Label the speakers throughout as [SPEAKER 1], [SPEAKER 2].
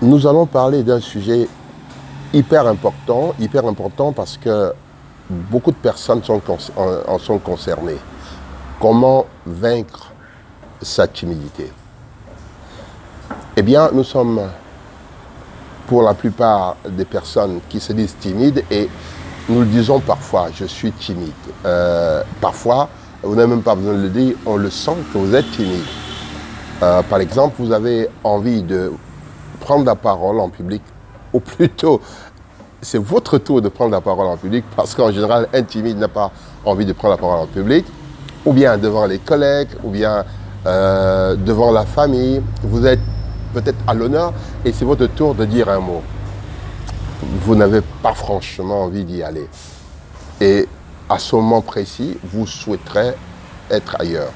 [SPEAKER 1] Nous allons parler d'un sujet hyper important parce que beaucoup de personnes en sont concernées. Comment vaincre sa timidité? Eh bien, nous sommes, pour la plupart des personnes qui se disent timides, et nous le disons parfois, je suis timide. Parfois, vous n'avez même pas besoin de le dire, on le sent que vous êtes timide. Par exemple, vous avez envie de prendre la parole en public, ou plutôt, c'est votre tour de prendre la parole en public, parce qu'en général, un timide n'a pas envie de prendre la parole en public, ou bien devant les collègues, ou bien devant la famille. Vous êtes peut-être à l'honneur, et c'est votre tour de dire un mot. Vous n'avez pas franchement envie d'y aller. Et à ce moment précis, vous souhaiterez être ailleurs.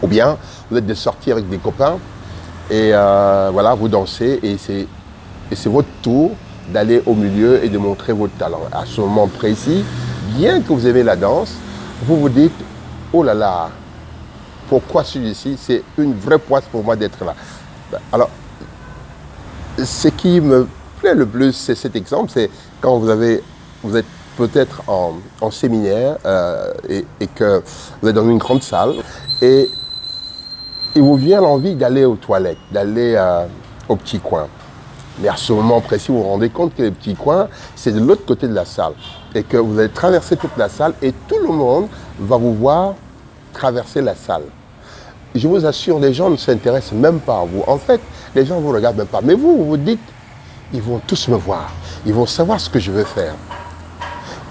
[SPEAKER 1] Ou bien, vous êtes de sortir avec des copains, et voilà, vous dansez, et c'est votre tour d'aller au milieu et de montrer votre talent. À ce moment précis, bien que vous aimez la danse, vous vous dites, oh là là, pourquoi celui-ci? C'est une vraie poisse pour moi d'être là. Alors, ce qui me plaît le plus, c'est cet exemple, c'est quand vous êtes peut-être en séminaire et que vous êtes dans une grande salle, et il vous vient l'envie d'aller aux toilettes, d'aller au petit coin. Mais à ce moment précis, vous vous rendez compte que le petit coin, c'est de l'autre côté de la salle. Et que vous allez traverser toute la salle et tout le monde va vous voir traverser la salle. Je vous assure, les gens ne s'intéressent même pas à vous. En fait, les gens ne vous regardent même pas. Mais vous vous dites, ils vont tous me voir. Ils vont savoir ce que je veux faire.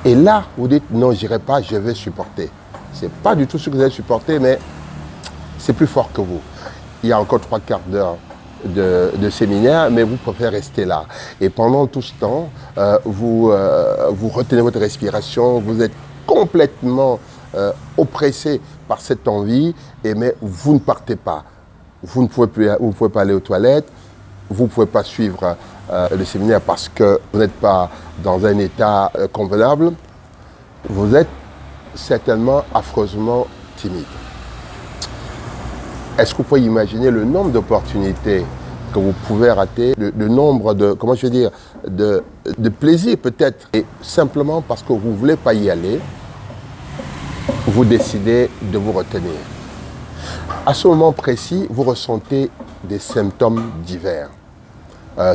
[SPEAKER 1] Et là, vous dites, non, je n'irai pas, je vais supporter. Ce n'est pas du tout ce que vous allez supporter, mais c'est plus fort que vous. Il y a encore 3 quarts d'heure de séminaire, mais vous préférez rester là. Et pendant tout ce temps, vous retenez votre respiration, vous êtes complètement oppressé par cette envie, mais vous ne partez pas. Vous ne pouvez pas aller aux toilettes, vous ne pouvez pas suivre le séminaire parce que vous n'êtes pas dans un état convenable. Vous êtes certainement affreusement timide. Est-ce que vous pouvez imaginer le nombre d'opportunités que vous pouvez rater, le nombre de, comment je veux dire, de plaisir peut-être, et simplement parce que vous ne voulez pas y aller, vous décidez de vous retenir. À ce moment précis, vous ressentez des symptômes divers.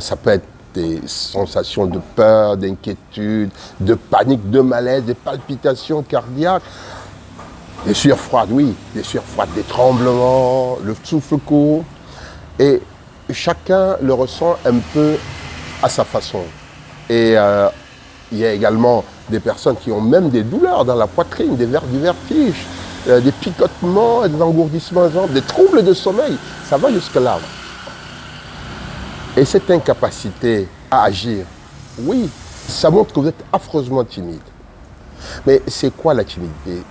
[SPEAKER 1] Ça peut être des sensations de peur, d'inquiétude, de panique, de malaise, des palpitations cardiaques. Des sueurs froides, oui, des sueurs froides, des tremblements, le souffle court. Et chacun le ressent un peu à sa façon. Et il y a également des personnes qui ont même des douleurs dans la poitrine, du vertige, des picotements, des engourdissements, des troubles de sommeil. Ça va jusque-là. Et cette incapacité à agir, oui, ça montre que vous êtes affreusement timide. Mais c'est quoi la timidité ?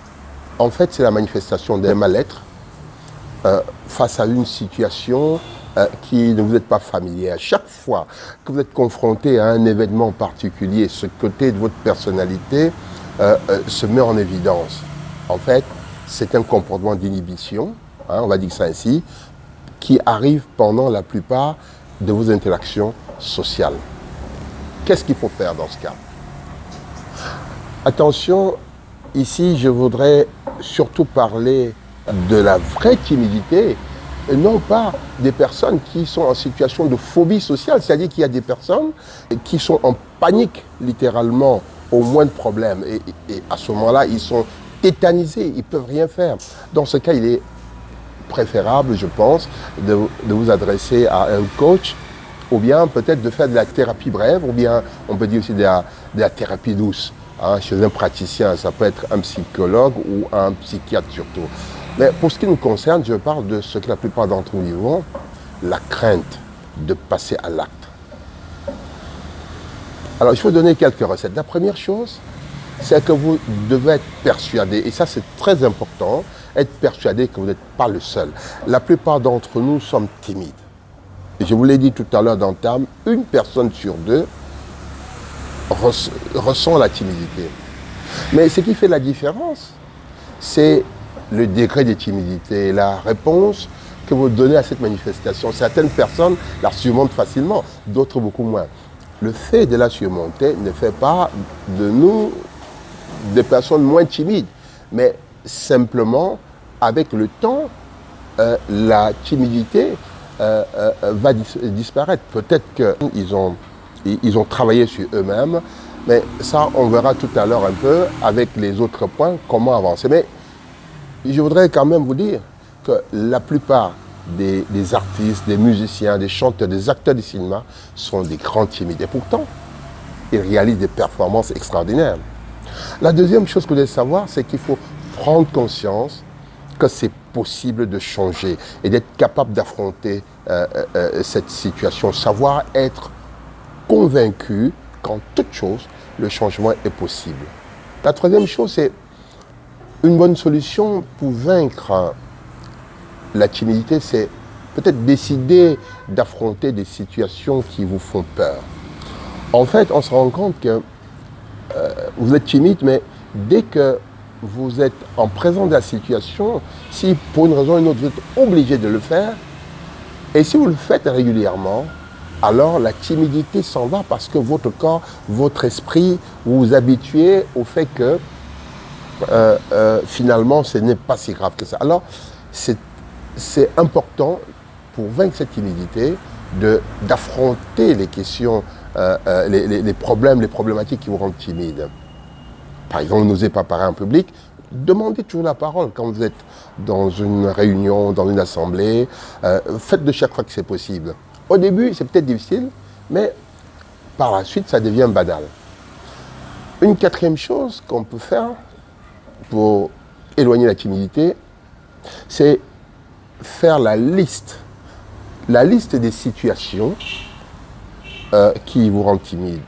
[SPEAKER 1] En fait, c'est la manifestation d'un mal-être face à une situation qui ne vous est pas familière. Chaque fois que vous êtes confronté à un événement particulier, ce côté de votre personnalité se met en évidence. En fait, c'est un comportement d'inhibition, on va dire ça ainsi, qui arrive pendant la plupart de vos interactions sociales. Qu'est-ce qu'il faut faire dans ce cas? Attention, ici, je voudrais surtout parler de la vraie timidité, et non pas des personnes qui sont en situation de phobie sociale, c'est-à-dire qu'il y a des personnes qui sont en panique, littéralement, au moindre problème. Et à ce moment-là, ils sont tétanisés, ils ne peuvent rien faire. Dans ce cas, il est préférable, je pense, de vous adresser à un coach, ou bien peut-être de faire de la thérapie brève, ou bien on peut dire aussi de la thérapie douce. Chez un praticien, ça peut être un psychologue ou un psychiatre surtout. Mais pour ce qui nous concerne, je parle de ce que la plupart d'entre nous vivons, la crainte de passer à l'acte. Alors, il faut donner quelques recettes. La première chose, c'est que vous devez être persuadé, et ça c'est très important, être persuadé que vous n'êtes pas le seul. La plupart d'entre nous sommes timides. Et je vous l'ai dit tout à l'heure dans le terme, 1 personne sur 2 ressent la timidité. Mais ce qui fait la différence, c'est le degré de timidité, la réponse que vous donnez à cette manifestation. Certaines personnes la surmontent facilement, d'autres beaucoup moins. Le fait de la surmonter ne fait pas de nous des personnes moins timides, mais simplement, avec le temps, la timidité va disparaître. Peut-être qu'ils ont travaillé sur eux-mêmes, mais ça, on verra tout à l'heure un peu avec les autres points, comment avancer. Mais je voudrais quand même vous dire que la plupart des artistes, des musiciens, des chanteurs, des acteurs du cinéma sont des grands timides. Et pourtant, ils réalisent des performances extraordinaires. La deuxième chose que vous devez savoir, c'est qu'il faut prendre conscience que c'est possible de changer et d'être capable d'affronter cette situation. Savoir être convaincu qu'en toute chose, le changement est possible. La troisième chose, c'est une bonne solution pour vaincre la timidité, c'est peut-être décider d'affronter des situations qui vous font peur. En fait, on se rend compte que vous êtes timide, mais dès que vous êtes en présence de la situation, si pour une raison ou une autre vous êtes obligé de le faire, et si vous le faites régulièrement, alors la timidité s'en va parce que votre corps, votre esprit, vous vous habituez au fait que finalement ce n'est pas si grave que ça. Alors c'est important pour vaincre cette timidité d'affronter les questions, les problèmes, les problématiques qui vous rendent timide. Par exemple, n'osez pas parler en public, demandez toujours la parole quand vous êtes dans une réunion, dans une assemblée. Faites de chaque fois que c'est possible. Au début, c'est peut-être difficile, mais par la suite, ça devient banal. Une quatrième chose qu'on peut faire pour éloigner la timidité, c'est faire la liste des situations qui vous rendent timide.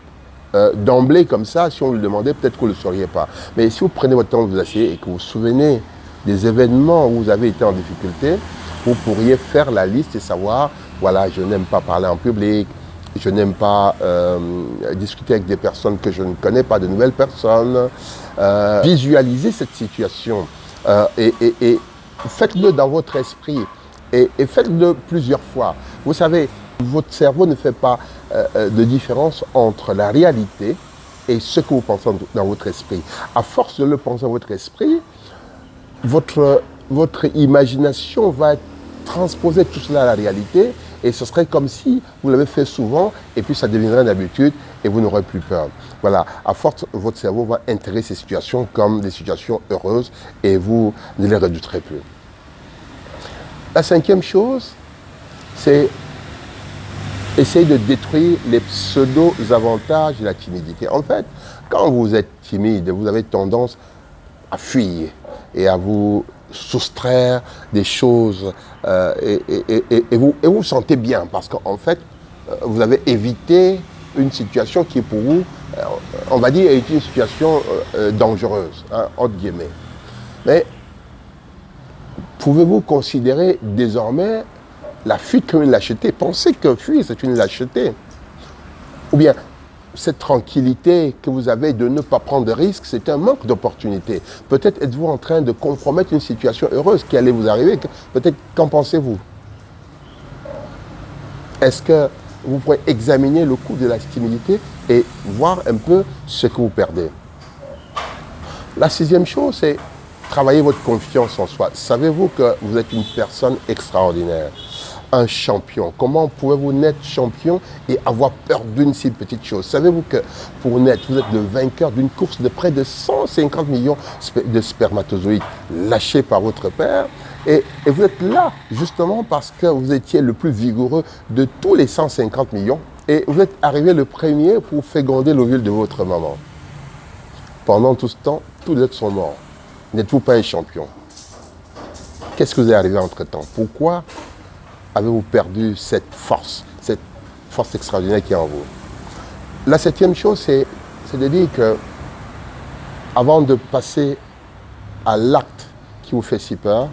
[SPEAKER 1] D'emblée, comme ça, si on le demandait, peut-être que vous ne le sauriez pas. Mais si vous prenez votre temps de vous asseoir et que vous vous souvenez des événements où vous avez été en difficulté, vous pourriez faire la liste et savoir, voilà, je n'aime pas parler en public, je n'aime pas discuter avec des personnes que je ne connais pas, de nouvelles personnes. Visualisez cette situation et faites-le dans votre esprit et faites-le plusieurs fois. Vous savez, votre cerveau ne fait pas de différence entre la réalité et ce que vous pensez dans votre esprit. À force de le penser dans votre esprit, votre imagination va transposer tout cela à la réalité et ce serait comme si vous l'avez fait souvent et puis ça deviendrait une habitude et vous n'aurez plus peur. Voilà, à force, votre cerveau va intégrer ces situations comme des situations heureuses et vous ne les redouterez plus. La cinquième chose, c'est essayer de détruire les pseudo-avantages de la timidité. En fait, quand vous êtes timide, vous avez tendance à fuir et à vous soustraire des choses et vous vous sentez bien parce qu'en fait, vous avez évité une situation qui pour vous, on va dire, est une situation dangereuse, hein, entre guillemets. Mais pouvez-vous considérer désormais la fuite comme une lâcheté? Pensez que fuir, c'est une lâcheté. Ou bien, cette tranquillité que vous avez de ne pas prendre de risques, c'est un manque d'opportunité. Peut-être êtes-vous en train de compromettre une situation heureuse qui allait vous arriver. Peut-être, qu'en pensez-vous? Est-ce que vous pourrez examiner le coût de la timidité et voir un peu ce que vous perdez? La sixième chose, c'est travailler votre confiance en soi. Savez-vous que vous êtes une personne extraordinaire? Un champion. Comment pouvez-vous naître champion et avoir peur d'une si petite chose? Savez-vous que pour naître, vous êtes le vainqueur d'une course de près de 150 millions de spermatozoïdes lâchés par votre père et vous êtes là justement parce que vous étiez le plus vigoureux de tous les 150 millions et vous êtes arrivé le premier pour féconder l'ovule de votre maman. Pendant tout ce temps, tous les autres sont morts. N'êtes-vous pas un champion? Qu'est-ce que vous est arrivé entre-temps? Pourquoi avez-vous perdu cette force extraordinaire qui est en vous? La septième chose, c'est de dire que avant de passer à l'acte qui vous fait si peur,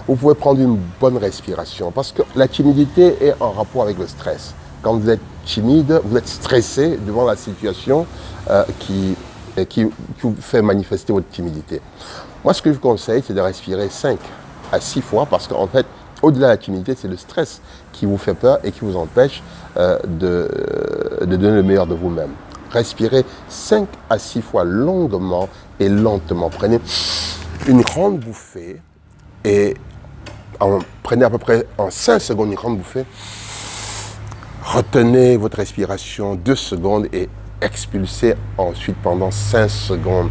[SPEAKER 1] vous pouvez prendre une bonne respiration parce que la timidité est en rapport avec le stress. Quand vous êtes timide, vous êtes stressé devant la situation qui vous fait manifester votre timidité. Moi, ce que je vous conseille, c'est de respirer 5 à 6 fois parce qu'en fait, au-delà de la timidité, c'est le stress qui vous fait peur et qui vous empêche de donner le meilleur de vous-même. Respirez 5 à 6 fois longuement et lentement. Prenez une grande bouffée et prenez à peu près en 5 secondes une grande bouffée. Retenez votre respiration 2 secondes et expulsez ensuite pendant 5 secondes.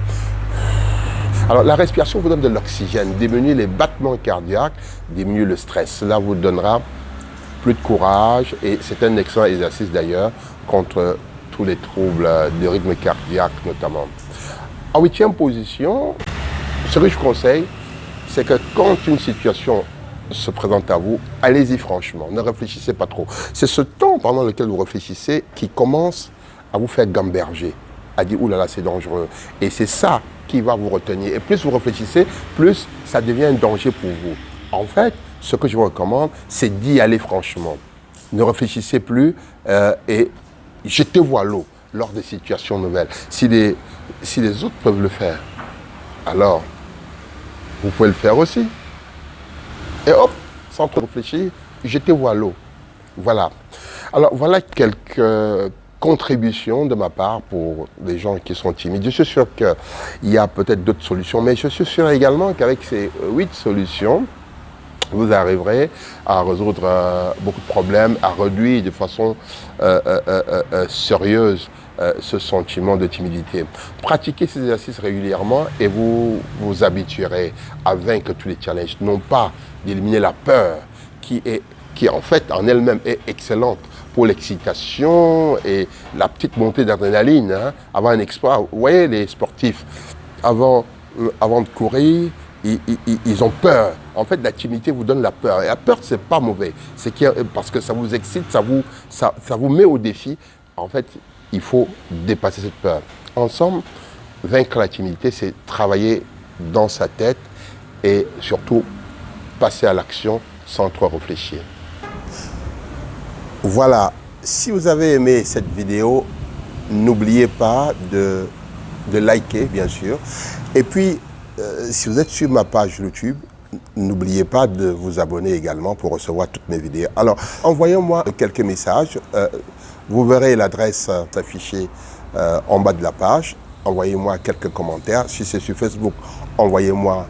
[SPEAKER 1] Alors la respiration vous donne de l'oxygène, diminue les battements cardiaques, diminue le stress. Cela vous donnera plus de courage et c'est un excellent exercice d'ailleurs contre tous les troubles de rythme cardiaque notamment. En 8e position, ce que je conseille, c'est que quand une situation se présente à vous, allez-y franchement, ne réfléchissez pas trop. C'est ce temps pendant lequel vous réfléchissez qui commence à vous faire gamberger, à dire « Ouh là là, c'est dangereux ». Et c'est ça qui va vous retenir. Et plus vous réfléchissez, plus ça devient un danger pour vous. En fait, ce que je vous recommande, c'est d'y aller franchement. Ne réfléchissez plus et jetez-vous à l'eau lors des situations nouvelles. Si les autres peuvent le faire, alors vous pouvez le faire aussi. Et hop, sans trop réfléchir, jetez-vous à l'eau. Voilà. Alors voilà quelques contributions de ma part pour les gens qui sont timides. Je suis sûr qu'il y a peut-être d'autres solutions, mais je suis sûr également qu'avec ces 8 solutions, vous arriverez à résoudre beaucoup de problèmes, à réduire de façon sérieuse ce sentiment de timidité. Pratiquez ces exercices régulièrement et vous vous habituerez à vaincre tous les challenges. Non pas d'éliminer la peur qui en fait en elle-même est excellente pour l'excitation et la petite montée d'adrénaline hein, avant un exploit. Vous voyez les sportifs, avant de courir, ils ont peur. En fait, la timidité vous donne la peur. Et la peur, c'est pas mauvais. Parce que ça vous excite, ça vous met au défi. En fait, il faut dépasser cette peur. Ensemble, vaincre la timidité, c'est travailler dans sa tête et surtout passer à l'action sans trop réfléchir. Voilà. Si vous avez aimé cette vidéo, n'oubliez pas de liker, bien sûr. Et puis, si vous êtes sur ma page YouTube, n'oubliez pas de vous abonner également pour recevoir toutes mes vidéos. Alors, envoyez-moi quelques messages. Vous verrez l'adresse affichée en bas de la page. Envoyez-moi quelques commentaires. Si c'est sur Facebook, envoyez-moi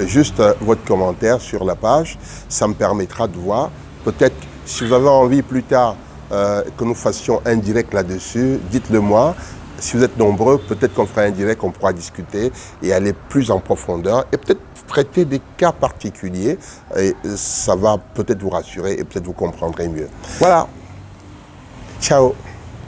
[SPEAKER 1] juste votre commentaire sur la page. Ça me permettra de voir. Peut-être, si vous avez envie plus tard que nous fassions un direct là-dessus, dites-le moi. Si vous êtes nombreux, peut-être qu'on fera un direct, on pourra discuter et aller plus en profondeur et peut-être traiter des cas particuliers et ça va peut-être vous rassurer et peut-être vous comprendrez mieux. Voilà. Ciao.